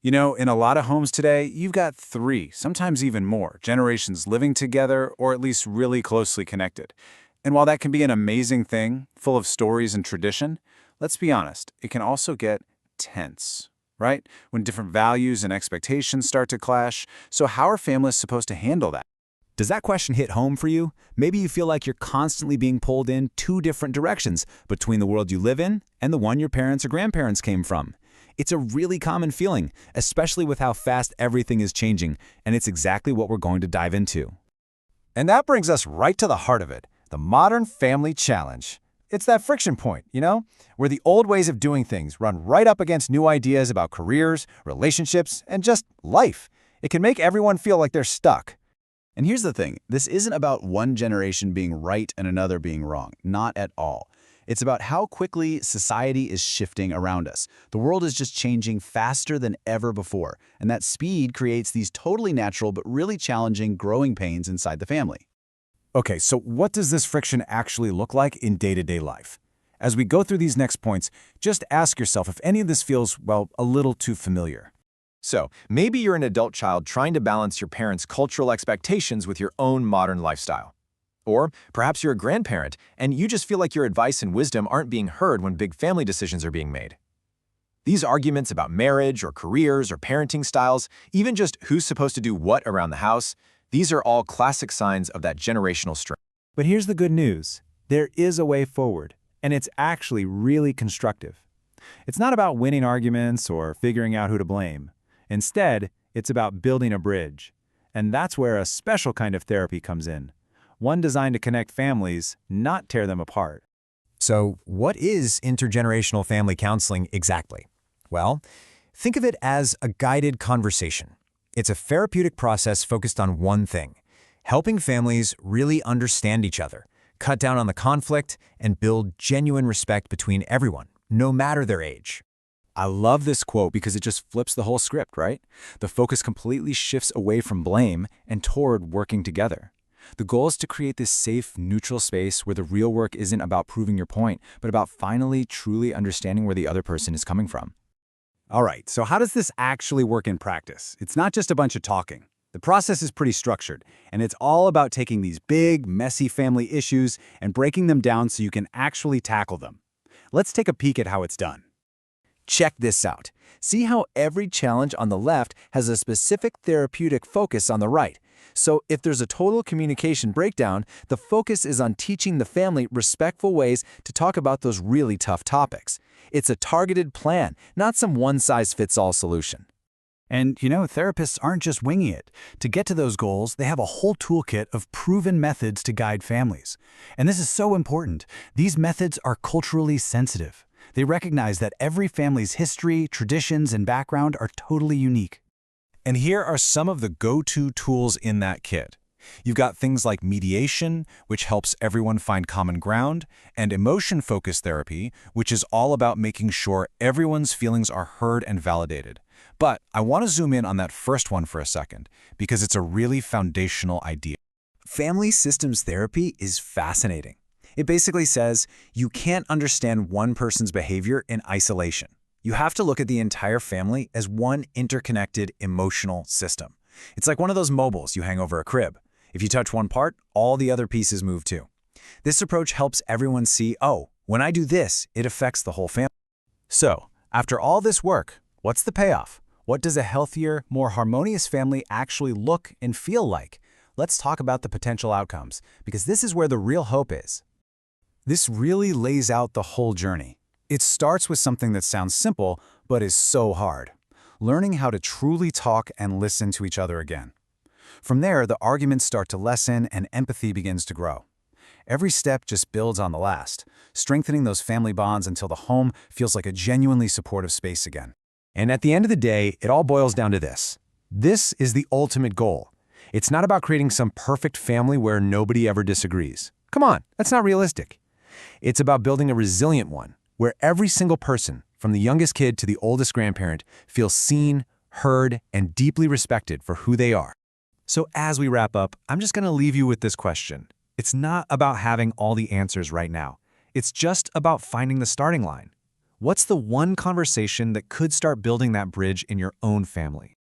You know, in a lot of homes today, you've got three, sometimes even more, generations living together or at least really closely connected. And while that can be an amazing thing, full of stories and tradition, let's be honest, it can also get tense, right? When different values and expectations start to clash. So how are families supposed to handle that? Does that question hit home for you? Maybe you feel like you're constantly being pulled in two different directions between the world you live in and the one your parents or grandparents came from. It's a really common feeling, especially with how fast everything is changing, and it's exactly what we're going to dive into. And that brings us right to the heart of it, the modern family challenge. It's that friction point, where the old ways of doing things run right up against new ideas about careers, relationships, and just life. It can make everyone feel like they're stuck. And here's the thing, this isn't about one generation being right and another being wrong, not at all. It's about how quickly society is shifting around us. The world is just changing faster than ever before, and that speed creates these totally natural but really challenging growing pains inside the family. Okay, so what does this friction actually look like in day-to-day life? As we go through these next points, just ask yourself if any of this feels, well, a little too familiar. So, maybe you're an adult child trying to balance your parents' cultural expectations with your own modern lifestyle. Or perhaps you're a grandparent, and you just feel like your advice and wisdom aren't being heard when big family decisions are being made. These arguments about marriage or careers or parenting styles, even just who's supposed to do what around the house, these are all classic signs of that generational strain. But here's the good news. There is a way forward, and it's actually really constructive. It's not about winning arguments or figuring out who to blame. Instead, it's about building a bridge. And that's where a special kind of therapy comes in. One designed to connect families, not tear them apart. So, what is intergenerational family counseling exactly? Well, think of it as a guided conversation. It's a therapeutic process focused on one thing: helping families really understand each other, cut down on the conflict, and build genuine respect between everyone, no matter their age. I love this quote because it just flips the whole script, right? The focus completely shifts away from blame and toward working together. The goal is to create this safe, neutral space where the real work isn't about proving your point, but about finally, truly understanding where the other person is coming from. All right, so how does this actually work in practice? It's not just a bunch of talking. The process is pretty structured, and it's all about taking these big, messy family issues and breaking them down so you can actually tackle them. Let's take a peek at how it's done. Check this out. See how every challenge on the left has a specific therapeutic focus on the right. So if there's a total communication breakdown, the focus is on teaching the family respectful ways to talk about those really tough topics. It's a targeted plan, not some one-size-fits-all solution. And, therapists aren't just winging it. To get to those goals, they have a whole toolkit of proven methods to guide families. And this is so important. These methods are culturally sensitive. They recognize that every family's history, traditions, and background are totally unique. And here are some of the go-to tools in that kit. You've got things like mediation, which helps everyone find common ground, and emotion-focused therapy, which is all about making sure everyone's feelings are heard and validated. But I want to zoom in on that first one for a second, because it's a really foundational idea. Family systems therapy is fascinating. It basically says you can't understand one person's behavior in isolation. You have to look at the entire family as one interconnected emotional system. It's like one of those mobiles you hang over a crib. If you touch one part, all the other pieces move too. This approach helps everyone see, oh, when I do this, it affects the whole family. So, after all this work, what's the payoff? What does a healthier, more harmonious family actually look and feel like? Let's talk about the potential outcomes, because this is where the real hope is. This really lays out the whole journey. It starts with something that sounds simple, but is so hard: learning how to truly talk and listen to each other again. From there, the arguments start to lessen and empathy begins to grow. Every step just builds on the last, strengthening those family bonds until the home feels like a genuinely supportive space again. And at the end of the day, it all boils down to this. This is the ultimate goal. It's not about creating some perfect family where nobody ever disagrees. Come on, that's not realistic. It's about building a resilient one, where every single person, from the youngest kid to the oldest grandparent, feels seen, heard, and deeply respected for who they are. So as we wrap up, I'm just going to leave you with this question. It's not about having all the answers right now. It's just about finding the starting line. What's the one conversation that could start building that bridge in your own family?